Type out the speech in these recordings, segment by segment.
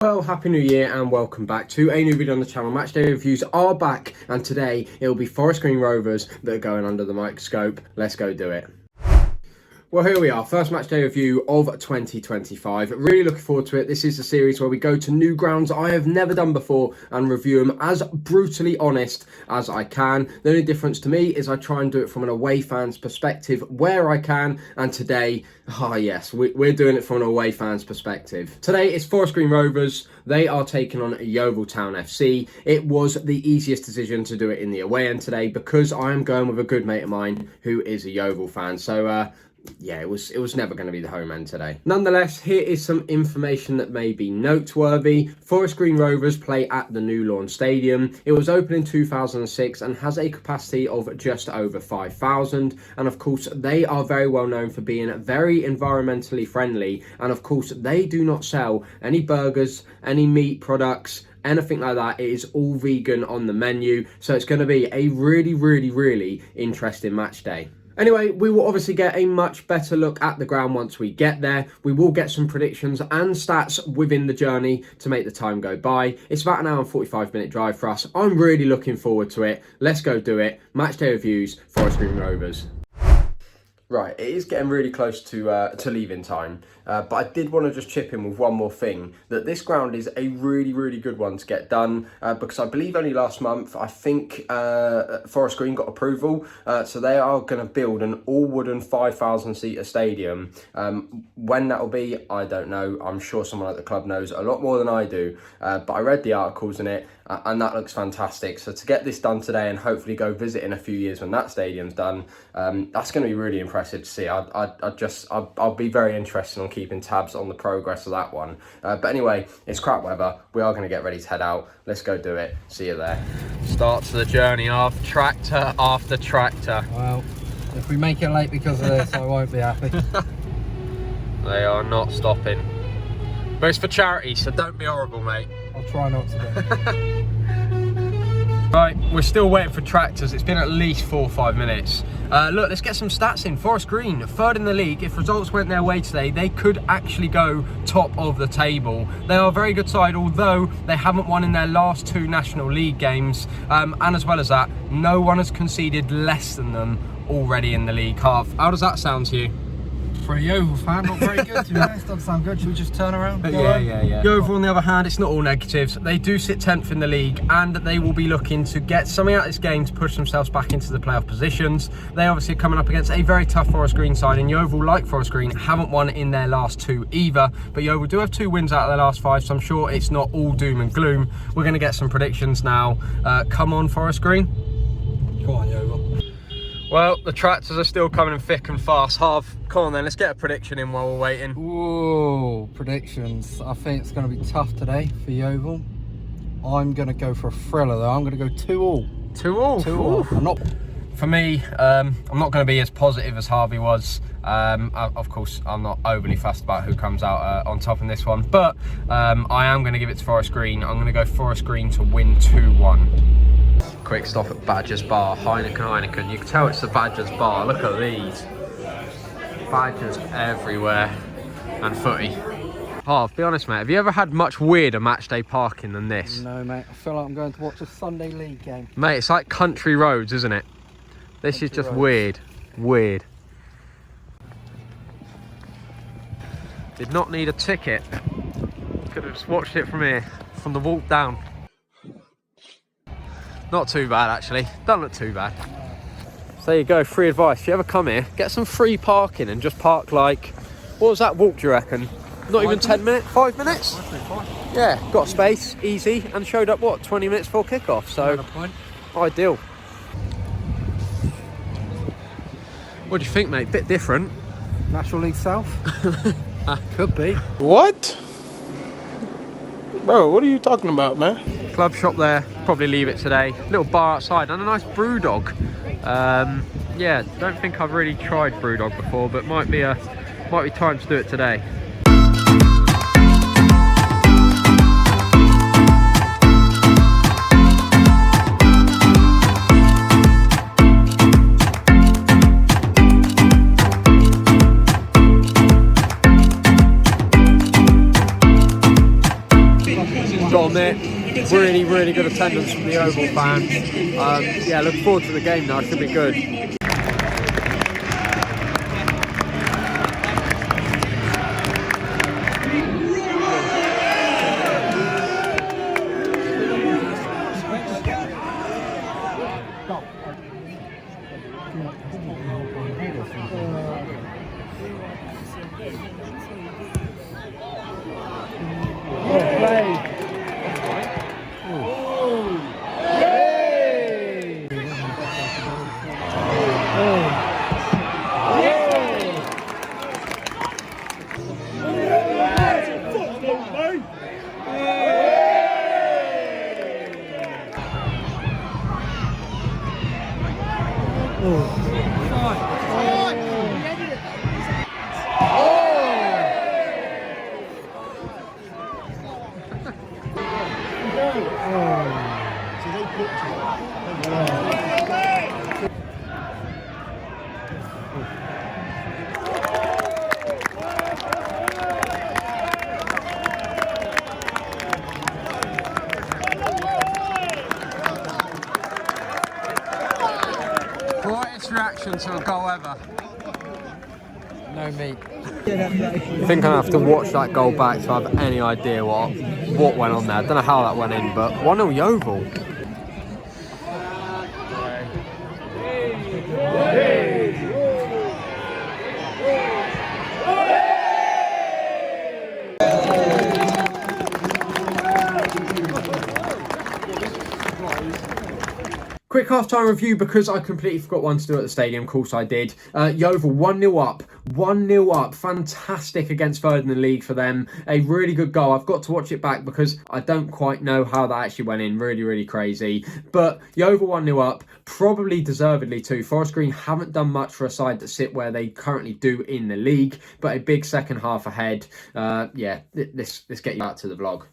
Well, Happy New Year and welcome back to a new video on the channel. Matchday reviews are back and today it will be Forest Green Rovers that are going under the microscope. Let's go do it. Well, here we are, first matchday review of 2025. Really looking forward to it. This is a series where we go to new grounds I have never done before and review them as brutally honest as I can. The only difference to me is I try and do it from an away fan's perspective where I can. And today, yes, we're doing it from an away fan's perspective. Today it's Forest Green Rovers. They are taking on Yeovil Town FC. It was the easiest decision to do it in the away end today because I am going with a good mate of mine who is a Yeovil fan. So, yeah, it was never going to be the home end today. Nonetheless, here is some information that may be noteworthy. Forest Green Rovers play at the New Lawn Stadium. It was opened in 2006 and has a capacity of just over 5,000. And of course, they are very well known for being very environmentally friendly. And of course, they do not sell any burgers, any meat products, anything like that. It is all vegan on the menu. So it's going to be a really interesting match day. Anyway, we will obviously get a much better look at the ground once we get there. We will get some predictions and stats within the journey to make the time go by. It's about an hour and 45-minute drive for us. I'm really looking forward to it. Let's go do it. Matchday reviews, Forest Green Rovers. Right, it is getting really close to leaving time, but I did want to just chip in with one more thing, that this ground is a really good one to get done, because I believe only last month, I think Forest Green got approval, so they are going to build an all-wooden 5,000-seater stadium. When that will be, I don't know. I'm sure someone at the club knows a lot more than I do, but I read the articles in it, and that looks fantastic. So to get this done today and hopefully go visit in a few years when that stadium's done, that's going to be really impressive to see. I'll be very interested on keeping tabs on the progress of that one. But anyway, it's crap weather. We are going to get ready to head out. Let's go do it. See you there. Start to the journey of tractor after tractor. Well, if we make it late because of this, I won't be happy. They are not stopping. But it's for charity, so don't be horrible, mate. I'll try not to be. Right, we're still waiting for tractors. It's been at least 4 or 5 minutes. Look, let's get some stats in. Forest Green, third in the league. If results went their way today, they could actually go top of the table. They are a very good side, although they haven't won in their last 2 National League games. And as well as that, no one has conceded less than them already in the league half. How does that sound to you? For a Yeovil fan, not very good to be honest. Doesn't sound good. Should we just turn around? Yeah. Yeovil, on the other hand, it's not all negatives. They do sit 10th in the league and they will be looking to get something out of this game to push themselves back into the playoff positions. They obviously are coming up against a very tough Forest Green side, and Yeovil, like Forest Green, haven't won in their last 2 either. But Yeovil do have 2 wins out of their last 5, so I'm sure it's not all doom and gloom. We're going to get some predictions now. Come on, Forest Green. Come on, Yeovil. Well, the tractors are still coming in thick and fast. Harv, come on then, let's get a prediction in while we're waiting. Whoa, predictions. I think it's going to be tough today for Yeovil. I'm going to go for a thriller though. I'm going to go 2-2. 2-2? 2-2. I'm not... For me, I'm not going to be as positive as Harvey was. Of course, I'm not overly fussed about who comes out on top in this one, but I am going to give it to Forest Green. I'm going to go Forest Green to win 2-1. Quick stop at Badgers Bar, Heineken. You can tell it's the Badgers Bar. Look at these. Badgers everywhere. And footy. Harv, be honest, mate, have you ever had much weirder matchday parking than this? No, mate. I feel like I'm going to watch a Sunday League game. Mate, it's like country roads, isn't it? This is just weird. Did not need a ticket. Could have just watched it from here, from the walk down. Not too bad, actually. Don't look too bad. So there you go, free advice. If you ever come here, get some free parking and just park like, what was that walk, do you reckon? Not even 10 minutes? 5 minutes? Yeah, got space, easy, and showed up, what, 20 minutes before kick-off, so ideal. What do you think, mate? Bit different. National League South? Could be. What? Bro, what are you talking about, man? Club shop there, probably leave it today. Little bar outside and a nice brew dog. Yeah, don't think I've really tried brew dog before, but might be time to do it today. got to admit, really good attendance from the Yeovil fans. Yeah, looking forward to the game now. It should be good. Brightest reaction to a goal ever. No meat. I think I have to watch that goal back to have any idea what went on there. I don't know how that went in, but 1-0 Yeovil. Quick half-time review because I completely forgot one to do at the stadium. Of course I did. Yeovil 1-0 up. 1-0 up. Fantastic against third in the league for them. A really good goal. I've got to watch it back because I don't quite know how that actually went in. Really crazy. But Yeovil 1-0 up. Probably deservedly too. Forest Green haven't done much for a side that sit where they currently do in the league. But a big second half ahead. Yeah, let's get you out to the vlog.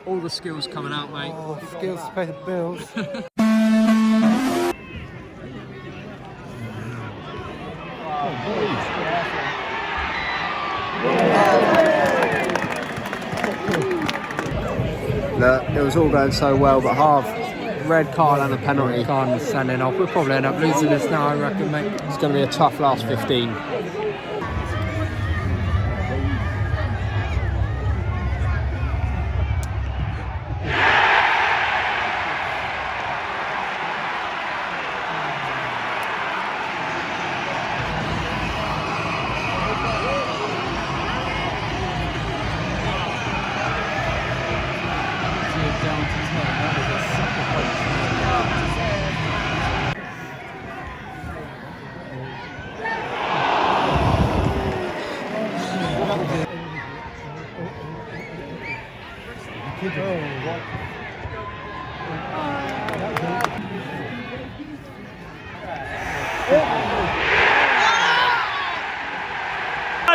All the skills coming out, mate. Oh, skills to pay the bills. Look, it was all going so well, but half red card and a penalty. Can't sending off. We'll probably end up losing this now, I reckon, mate. It's going to be a tough last 15.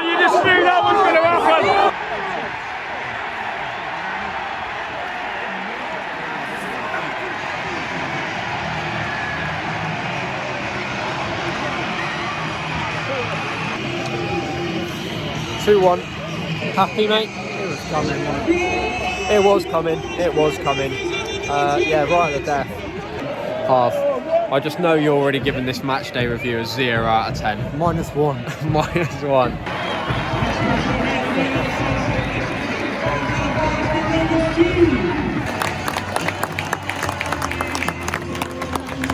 You just knew that was going to happen. 2-1. Happy, mate? It was coming, wasn't it? It was coming. It was coming. Yeah, right at the death. Half. I just know you're already giving this match day review a 0 out of 10. -1. -1.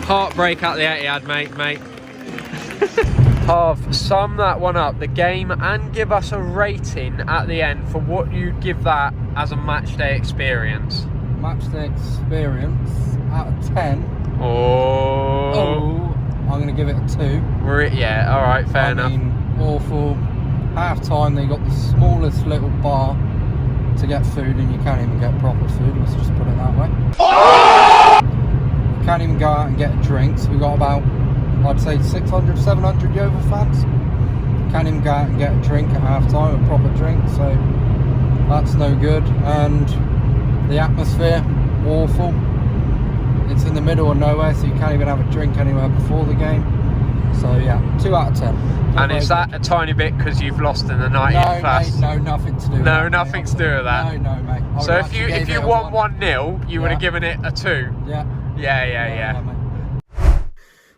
Heartbreak at the Etihad, mate. Half, sum that one up, the game, and give us a rating at the end for what you'd give that as a match day experience? Match day experience out of 10. Oh, I'm going to give it a 2. Yeah, all right, fair enough. I mean, awful. Half time, they got the smallest little bar to get food, and you can't even get proper food. Let's just put it that way. You can't even go out and get a drink. So we got about, I'd say, 600, 700 Yeovil fans. Can't even go out and get a drink at half time, a proper drink. So that's no good. And the atmosphere, awful. It's in the middle of nowhere, so you can't even have a drink anywhere before the game. So yeah, 2 out of 10. And is that a tiny bit because you've lost in the 90th plus? No, mate, no, nothing to do with that. No, nothing to do with that. No, mate. So if you won 1-0, you would have given it a 2. Yeah. Yeah. Mate.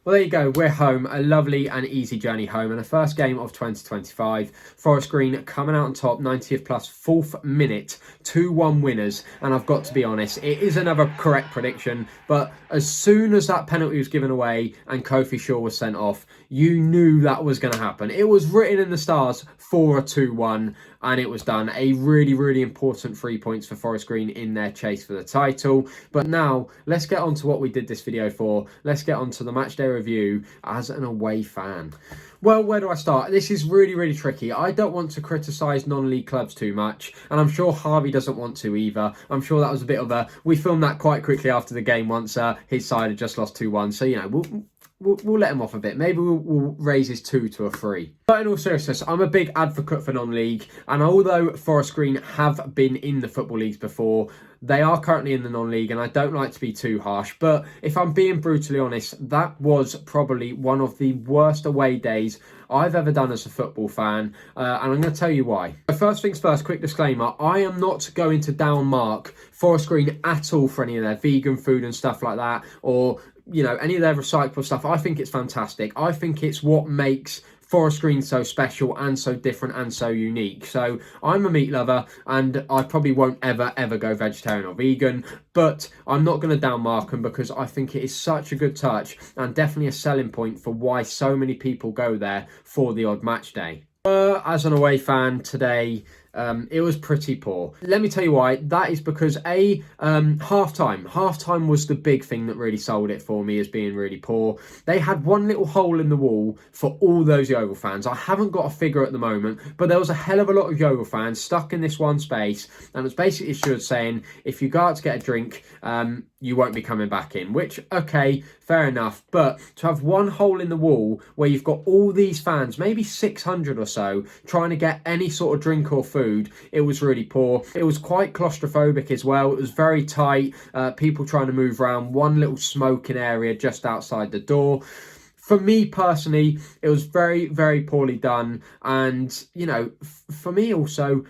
Well, there you go. We're home. A lovely and easy journey home. And the first game of 2025. Forest Green coming out on top, 90th plus, 4th minute, 2-1 winners. And I've got to be honest, it is another correct prediction. But as soon as that penalty was given away and Kofi Shaw was sent off, you knew that was going to happen. It was written in the stars for a 2-1. And it was done. A really, really important 3 points for Forest Green in their chase for the title. But now, let's get on to what we did this video for. Let's get on to the matchday review as an away fan. Well, where do I start? This is really, really tricky. I don't want to criticise non-league clubs too much. And I'm sure Harvey doesn't want to either. I'm sure that was a bit of a... We filmed that quite quickly after the game once his side had just lost 2-1. So, you know, we'll let him off a bit. Maybe we'll raise his 2 to a 3. But in all seriousness, I'm a big advocate for non-league. And although Forest Green have been in the football leagues before, they are currently in the non-league, and I don't like to be too harsh. But if I'm being brutally honest, that was probably one of the worst away days I've ever done as a football fan. And I'm going to tell you why. But first things first, quick disclaimer. I am not going to downmark Forest Green at all for any of their vegan food and stuff like that, or, you know, any of their recyclable stuff. I think it's fantastic. I think it's what makes Forest Green so special and so different and so unique. So I'm a meat lover, and I probably won't ever go vegetarian or vegan, but I'm not going to downmark them because I think it is such a good touch and definitely a selling point for why so many people go there for the odd match day. As an away fan today, it was pretty poor. Let me tell you why. That is because half-time was the big thing that really sold it for me as being really poor. They had one little hole in the wall for all those Yeovil fans. I haven't got a figure at the moment, but there was a hell of a lot of Yeovil fans stuck in this one space, and it's basically Stuart saying, if you go out to get a drink, you won't be coming back in, which, okay, fair enough. But to have one hole in the wall where you've got all these fans, maybe 600 or so, trying to get any sort of drink or food, it was really poor. It was quite claustrophobic as well. It was very tight, people trying to move around, one little smoking area just outside the door. For me personally, it was very, very poorly done. And, you know, for me also,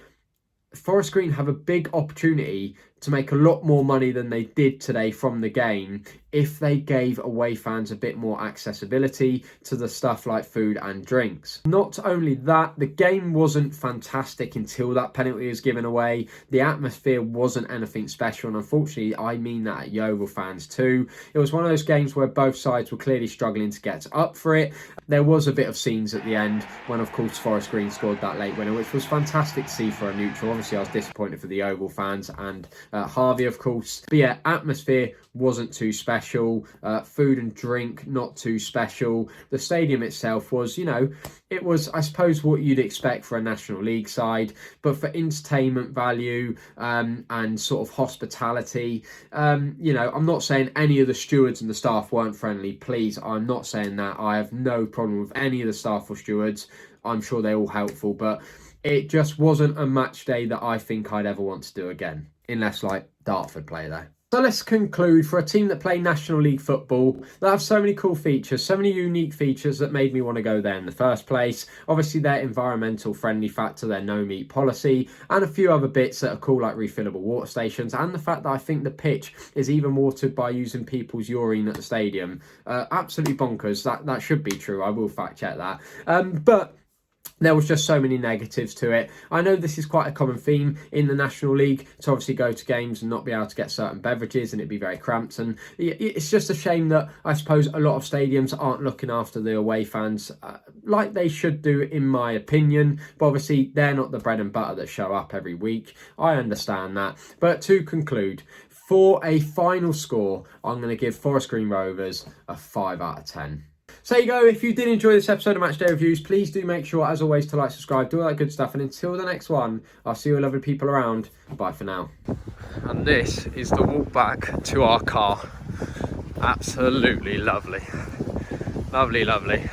Forest Green have a big opportunity to make a lot more money than they did today from the game if they gave away fans a bit more accessibility to the stuff like food and drinks. Not only that, the game wasn't fantastic until that penalty was given away. The atmosphere wasn't anything special, and unfortunately, I mean that at Yeovil fans too. It was one of those games where both sides were clearly struggling to get up for it. There was a bit of scenes at the end when, of course, Forest Green scored that late winner, which was fantastic to see for a neutral. Obviously, I was disappointed for the Yeovil fans and Harvey, of course. But yeah, atmosphere wasn't too special. Food and drink, not too special. The stadium itself was, you know, it was, I suppose, what you'd expect for a National League side. But for entertainment value and sort of hospitality, you know, I'm not saying any of the stewards and the staff weren't friendly. Please, I'm not saying that. I have no problem with any of the staff or stewards. I'm sure they're all helpful. But it just wasn't a match day that I think I'd ever want to do again. Unless, like, Dartford play there. So let's conclude, for a team that play National League football, that have so many cool features, so many unique features that made me want to go there in the first place. Obviously, their environmental friendly factor, their no meat policy, and a few other bits that are cool, like refillable water stations, and the fact that I think the pitch is even watered by using people's urine at the stadium. Absolutely bonkers. That should be true. I will fact check that. But there was just so many negatives to it. I know this is quite a common theme in the National League, to obviously go to games and not be able to get certain beverages and it'd be very cramped, and it's just a shame that I suppose a lot of stadiums aren't looking after the away fans like they should do, in my opinion. But obviously they're not the bread and butter that show up every week. I understand that. But to conclude, for a final score, I'm going to give Forest Green Rovers a 5 out of 10. So there you go. If you did enjoy this episode of Matchday Reviews, please do make sure, as always, to like, subscribe, do all that good stuff. And until the next one, I'll see you lovely people around. Bye for now. And this is the walk back to our car. Absolutely lovely. Lovely, lovely.